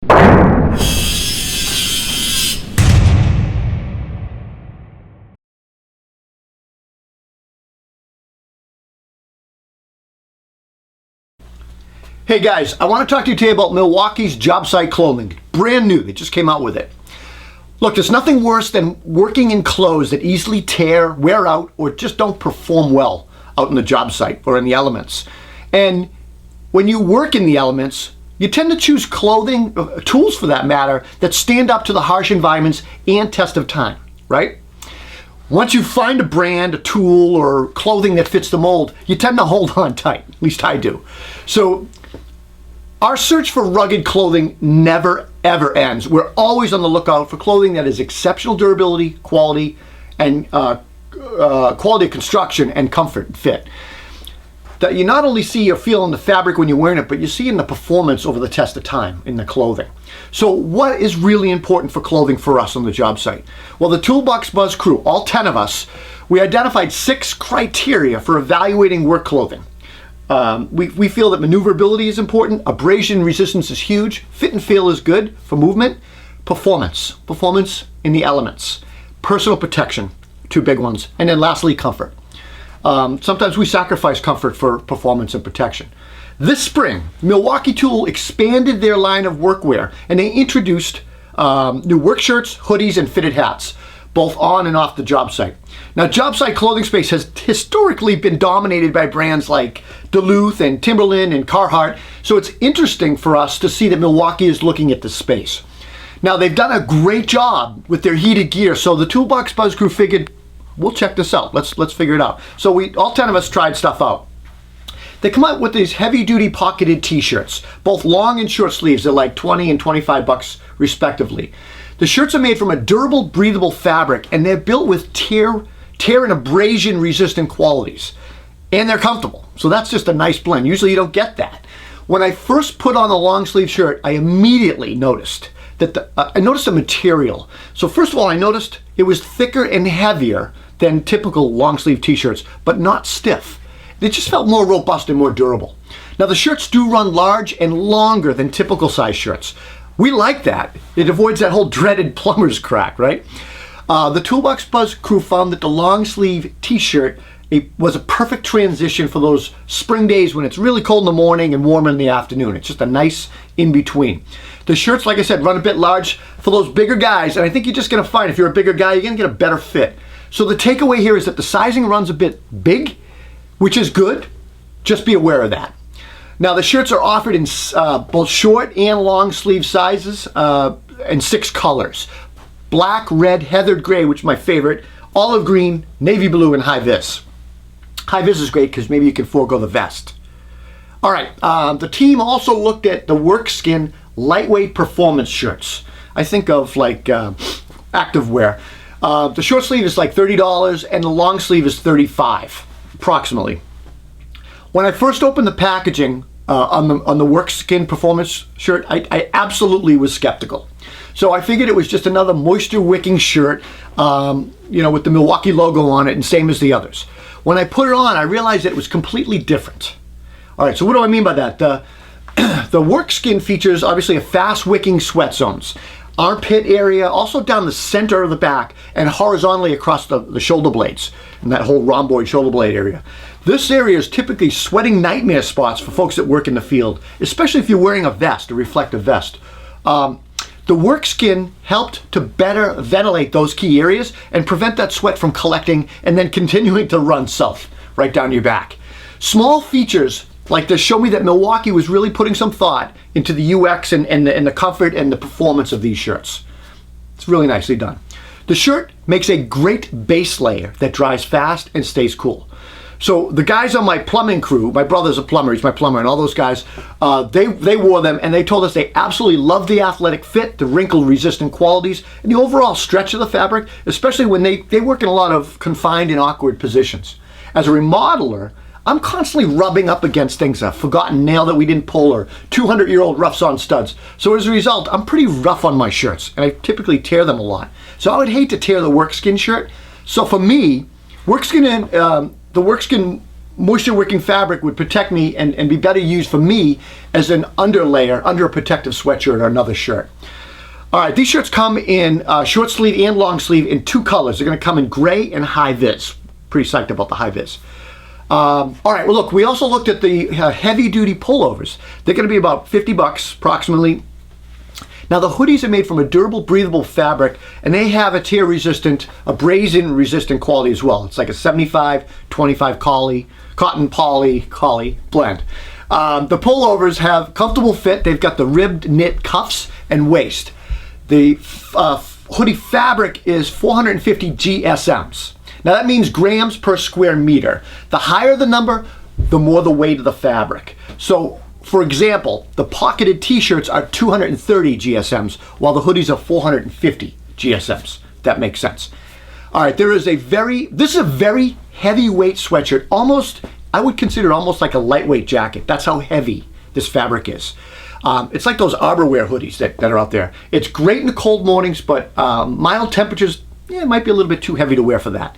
Hey guys, I want to talk to you today about Milwaukee's job site clothing. Brand new, they just came out with it. Look, there's nothing worse than working in clothes that easily tear, wear out, or just don't perform well out in the job site or in the elements. And when you work in the elements, you tend to choose clothing, tools for that matter, that stand up to the harsh environments and test of time, right? Once you find a brand, a tool, or clothing that fits the mold, you tend to hold on tight. At least I do. So our search for rugged clothing never, ever ends. We're always on the lookout for clothing that is exceptional durability, quality, and quality of construction and comfort and fit. That you not only see or feel in the fabric when you're wearing it, but you see in the performance over the test of time in the clothing. So what is really important for clothing for us on the job site? Well, the Toolbox Buzz crew, all 10 of us, we identified 6 criteria for evaluating work clothing. We feel that maneuverability is important, abrasion resistance is huge, fit and feel is good for movement, performance in the elements, personal protection, 2 big ones, and then lastly, comfort. Sometimes we sacrifice comfort for performance and protection. This spring, Milwaukee Tool expanded their line of workwear and they introduced new work shirts, hoodies, and fitted hats, both on and off the job site. Now, job site clothing space has historically been dominated by brands like Duluth and Timberland and Carhartt, so it's interesting for us to see that Milwaukee is looking at this space. Now, they've done a great job with their heated gear, so the Toolbox Buzz crew figured, we'll check this out. Let's figure it out. So all 10 of us tried stuff out. They come out with these heavy-duty pocketed t-shirts, both long and short sleeves. They're like 20 and 25 bucks respectively. The shirts are made from a durable, breathable fabric, and they're built with tear and abrasion-resistant qualities. And they're comfortable. So that's just a nice blend. Usually you don't get that. When I first put on the long sleeve shirt, I immediately noticed that I noticed the material. So first of all, I noticed it was thicker and heavier than typical long sleeve t-shirts, but not stiff. It just felt more robust and more durable. Now the shirts do run large and longer than typical size shirts. We like that. It avoids that whole dreaded plumber's crack, right? The Toolbox Buzz crew found that the long sleeve t-shirt was a perfect transition for those spring days when it's really cold in the morning and warm in the afternoon. It's just a nice in-between. The shirts, like I said, run a bit large for those bigger guys, and I think you're just gonna find if you're a bigger guy, you're gonna get a better fit. So the takeaway here is that the sizing runs a bit big, which is good. Just be aware of that. Now the shirts are offered in both short and long sleeve sizes and 6 colors. Black, red, heathered gray, which is my favorite, olive green, navy blue, and high vis. High vis is great because maybe you can forego the vest. All right, the team also looked at the WorkSkin lightweight performance shirts. I think of like activewear. The short sleeve is like $30 and the long sleeve is $35, approximately. When I first opened the packaging on the WorkSkin performance shirt, I absolutely was skeptical. So I figured it was just another moisture wicking shirt, with the Milwaukee logo on it and same as the others. When I put it on, I realized that it was completely different. All right, so what do I mean by that? The WorkSkin features obviously a fast wicking sweat zones, armpit area, also down the center of the back and horizontally across the shoulder blades and that whole rhomboid shoulder blade area. This area is typically sweating nightmare spots for folks that work in the field, especially if you're wearing a vest, a reflective vest. The WorkSkin helped to better ventilate those key areas and prevent that sweat from collecting and then continuing to run south right down your back. Small features like this show me that Milwaukee was really putting some thought into the UX and the comfort and the performance of these shirts. It's really nicely done. The shirt makes a great base layer that dries fast and stays cool. So the guys on my plumbing crew, my brother's a plumber, he's my plumber, and all those guys, they wore them and they told us they absolutely loved the athletic fit, the wrinkle-resistant qualities, and the overall stretch of the fabric, especially when they work in a lot of confined and awkward positions. As a remodeler, I'm constantly rubbing up against things, a forgotten nail that we didn't pull or 200-year-old roughs on studs. So as a result, I'm pretty rough on my shirts, and I typically tear them a lot. So I would hate to tear the WorkSkin shirt. So for me, the WorkSkin moisture wicking fabric would protect me and be better used for me as an underlayer under a protective sweatshirt or another shirt. All right, these shirts come in short sleeve and long sleeve in 2 colors. They're gonna come in gray and high vis. Pretty psyched about the high vis. All right, well look, we also looked at the heavy duty pullovers. They're gonna be about 50 bucks approximately. Now the hoodies are made from a durable, breathable fabric, and they have a tear resistant, abrasion resistant quality as well. It's like a 75-25 cotton poly blend. The pullovers have comfortable fit. They've got the ribbed knit cuffs and waist. The hoodie fabric is 450 GSMs. Now that means grams per square meter. The higher the number, the more the weight of the fabric. So, for example, the pocketed t-shirts are 230 GSMs, while the hoodies are 450 GSMs. That makes sense. All right, this is a very heavyweight sweatshirt. Almost, I would consider it almost like a lightweight jacket. That's how heavy this fabric is. It's like those Arborwear hoodies that are out there. It's great in the cold mornings, but mild temperatures, it might be a little bit too heavy to wear for that.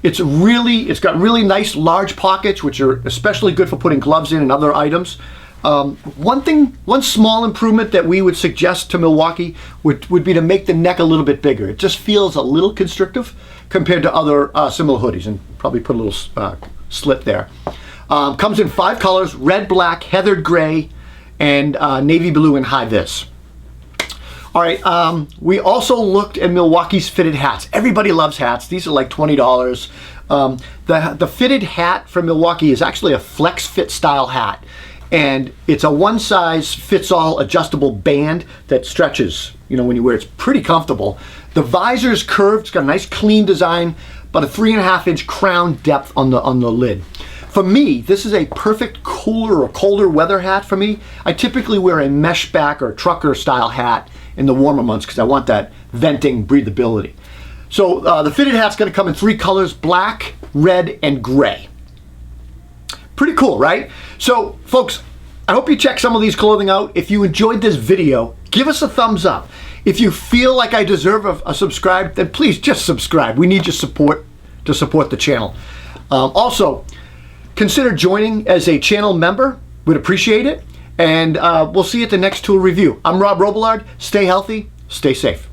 It's got really nice large pockets, which are especially good for putting gloves in and other items. One small improvement that we would suggest to Milwaukee would be to make the neck a little bit bigger. It just feels a little constrictive compared to other similar hoodies, and probably put a little slit there. Comes in 5 colors: red, black, heathered gray, and navy blue and high vis. All right, we also looked at Milwaukee's fitted hats. Everybody loves hats. These are like $20. The fitted hat from Milwaukee is actually a flex fit style hat. And it's a one size fits all adjustable band that stretches, when you wear it. It's pretty comfortable. The visor is curved. It's got a nice clean design, but a 3.5-inch crown depth on the lid. For me, this is a perfect cooler or colder weather hat for me. I typically wear a mesh back or trucker style hat in the warmer months because I want that venting breathability. So the fitted hat's going to come in 3 colors: black, red, and gray. Pretty cool, right? So, folks, I hope you check some of these clothing out. If you enjoyed this video, give us a thumbs up. If you feel like I deserve a subscribe, then please just subscribe. We need your support to support the channel. Also, consider joining as a channel member. We'd appreciate it. And we'll see you at the next tool review. I'm Rob Robillard. Stay healthy, stay safe.